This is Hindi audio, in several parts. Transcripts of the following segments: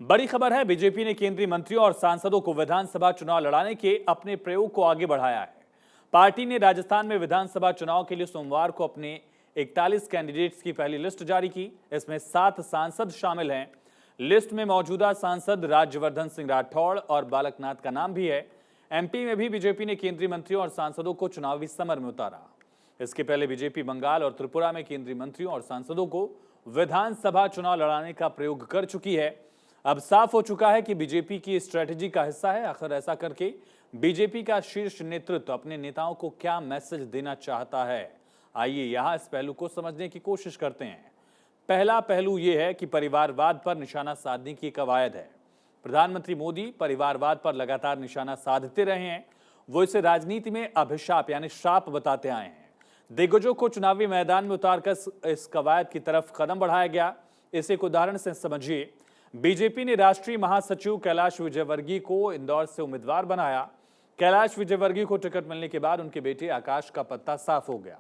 बड़ी खबर है, बीजेपी ने केंद्रीय मंत्रियों और सांसदों को विधानसभा चुनाव लड़ाने के अपने प्रयोग को आगे बढ़ाया है। पार्टी ने राजस्थान में विधानसभा चुनाव के लिए सोमवार को अपने 41 कैंडिडेट्स की पहली लिस्ट जारी की। इसमें 7 सांसद शामिल हैं। लिस्ट में मौजूदा सांसद राज्यवर्धन सिंह राठौड़ और बालकनाथ का नाम भी है। एमपी में भी बीजेपी ने केंद्रीय मंत्रियों और सांसदों को चुनावी समर में उतारा। इसके पहले बीजेपी बंगाल और त्रिपुरा में केंद्रीय मंत्रियों और सांसदों को विधानसभा चुनाव लड़ाने का प्रयोग कर चुकी है। अब साफ हो चुका है कि बीजेपी की स्ट्रेटजी का हिस्सा है। आखिर ऐसा करके बीजेपी का शीर्ष नेतृत्व अपने नेताओं को क्या मैसेज देना चाहता है, आइए यहां इस पहलू को समझने की कोशिश करते हैं। पहला पहलू यह है कि परिवारवाद पर निशाना साधने की कवायद है। प्रधानमंत्री मोदी परिवारवाद पर लगातार निशाना साधते रहे हैं। वो इसे राजनीति में अभिशाप यानी श्राप बताते आए हैं। दिग्गजों को चुनावी मैदान में उतारकर इस कवायद की तरफ कदम बढ़ाया गया। इसे एक उदाहरण से समझिए। बीजेपी ने राष्ट्रीय महासचिव कैलाश विजयवर्गीय को इंदौर से उम्मीदवार बनाया। कैलाश विजयवर्गीय को टिकट मिलने के बाद उनके बेटे आकाश का पत्ता साफ हो गया।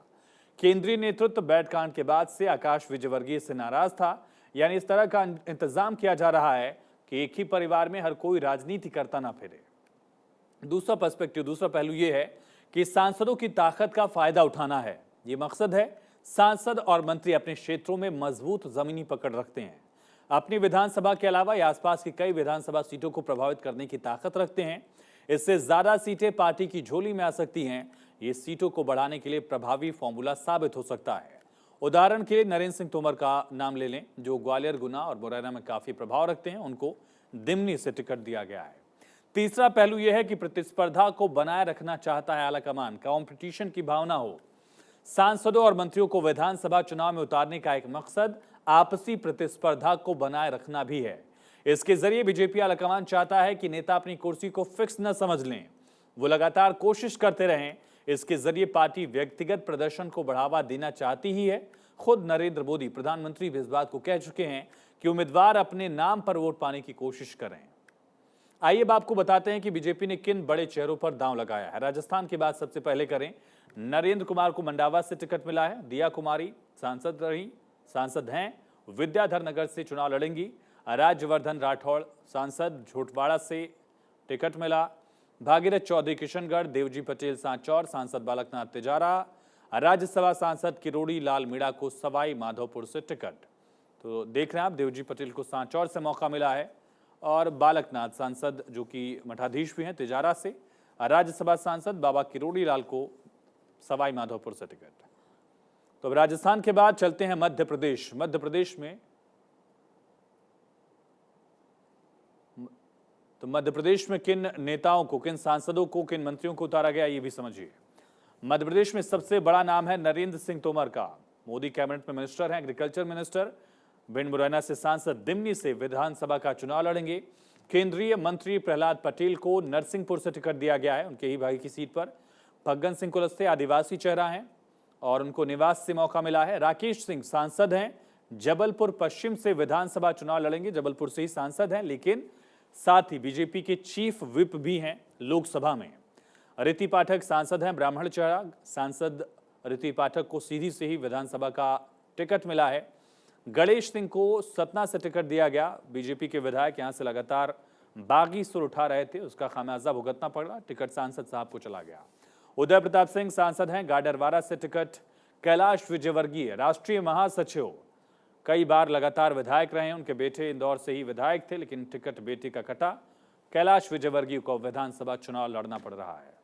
केंद्रीय नेतृत्व बैठकांड के बाद से आकाश विजयवर्गीय से नाराज था। यानी इस तरह का इंतजाम किया जा रहा है कि एक ही परिवार में हर कोई राजनीति करता ना फिरे। दूसरा पहलू यह है कि सांसदों की ताकत का फायदा उठाना है। ये मकसद है। सांसद और मंत्री अपने क्षेत्रों में मजबूत जमीनी पकड़ रखते हैं। अपनी विधानसभा के अलावा ये आसपास की कई विधानसभा सीटों को प्रभावित करने की ताकत रखते हैं। इससे ज्यादा सीटें पार्टी की झोली में आ सकती हैं। ये सीटों को बढ़ाने के लिए प्रभावी फॉर्मूला साबित हो सकता है। उदाहरण के लिए नरेंद्र सिंह तोमर का नाम ले लें, जो ग्वालियर, गुना और मुरैना में काफी प्रभाव रखते हैं। उनको दिमनी से टिकट दिया गया है। तीसरा पहलू यह है कि प्रतिस्पर्धा को बनाए रखना चाहता है आलाकमान। कॉम्पिटिशन की भावना हो। सांसदों और मंत्रियों को विधानसभा चुनाव में उतारने का एक मकसद आपसी प्रतिस्पर्धा को बनाए रखना भी है। इसके जरिए बीजेपी आलाकमान चाहता है कि नेता अपनी कुर्सी को फिक्स न समझ लें, वो लगातार कोशिश करते रहें। इसके जरिए पार्टी व्यक्तिगत प्रदर्शन को बढ़ावा देना चाहती ही है। खुद नरेंद्र मोदी प्रधानमंत्री भी इस बात को कह चुके हैं कि उम्मीदवार अपने नाम पर वोट पाने की कोशिश करें। आइए अब आपको बताते हैं कि बीजेपी ने किन बड़े चेहरों पर दांव लगाया है। राजस्थान की बात सबसे पहले करें। नरेंद्र कुमार को मंडावा से टिकट मिला है। दिया कुमारी सांसद हैं, विद्याधर नगर से चुनाव लड़ेंगी। राज्यवर्धन राठौड़ सांसद, झोटवाड़ा से टिकट मिला। भागीरथ चौधरी किशनगढ़, देवजी पटेल सांचौर, सांसद बालकनाथ तिजारा। राज्यसभा सांसद किरोड़ी लाल मीणा को सवाई माधोपुर से टिकट। तो देख रहे हैं आप, देवजी पटेल को सांचौर से मौका मिला है और बालकनाथ सांसद जो कि मठाधीश भी हैं तिजारा से। राज्यसभा सांसद बाबा किरोड़ी लाल को सवाई माधोपुर से टिकट। तो अब राजस्थान के बाद चलते हैं मध्य प्रदेश। मध्य प्रदेश में किन नेताओं को, किन सांसदों को, किन मंत्रियों को उतारा गया, ये भी समझिए। मध्य प्रदेश में सबसे बड़ा नाम है नरेंद्र सिंह तोमर का। मोदी कैबिनेट में मिनिस्टर हैं, एग्रीकल्चर मिनिस्टर। भिंड मुरैना से सांसद, दिमनी से विधानसभा का चुनाव लड़ेंगे। केंद्रीय मंत्री प्रहलाद पटेल को नरसिंहपुर से टिकट दिया गया है, उनके ही भाई की सीट पर। फग्गन सिंह कुलस्ते आदिवासी चेहरा हैं और उनको निवास से मौका मिला है। राकेश सिंह सांसद हैं, जबलपुर पश्चिम से विधानसभा चुनाव लड़ेंगे। जबलपुर से ही सांसद हैं, लेकिन साथ ही बीजेपी के चीफ व्हिप भी हैं लोकसभा में। रीति पाठक सांसद हैं, ब्राह्मण चेहरा। सांसद रीति पाठक को सीधी से ही विधानसभा का टिकट मिला है। गणेश सिंह को सतना से टिकट दिया गया। बीजेपी के विधायक यहां से लगातार बागी सुर उठा रहे थे, उसका खामियाजा भुगतना पड़ा। टिकट सांसद साहब को चला गया। उदय प्रताप सिंह सांसद हैं, गाडरवारा से टिकट। कैलाश विजयवर्गीय राष्ट्रीय महासचिव, कई बार लगातार विधायक रहे हैं। उनके बेटे इंदौर से ही विधायक थे, लेकिन टिकट बेटे का कटा। कैलाश विजयवर्गीय को विधानसभा चुनाव लड़ना पड़ रहा है।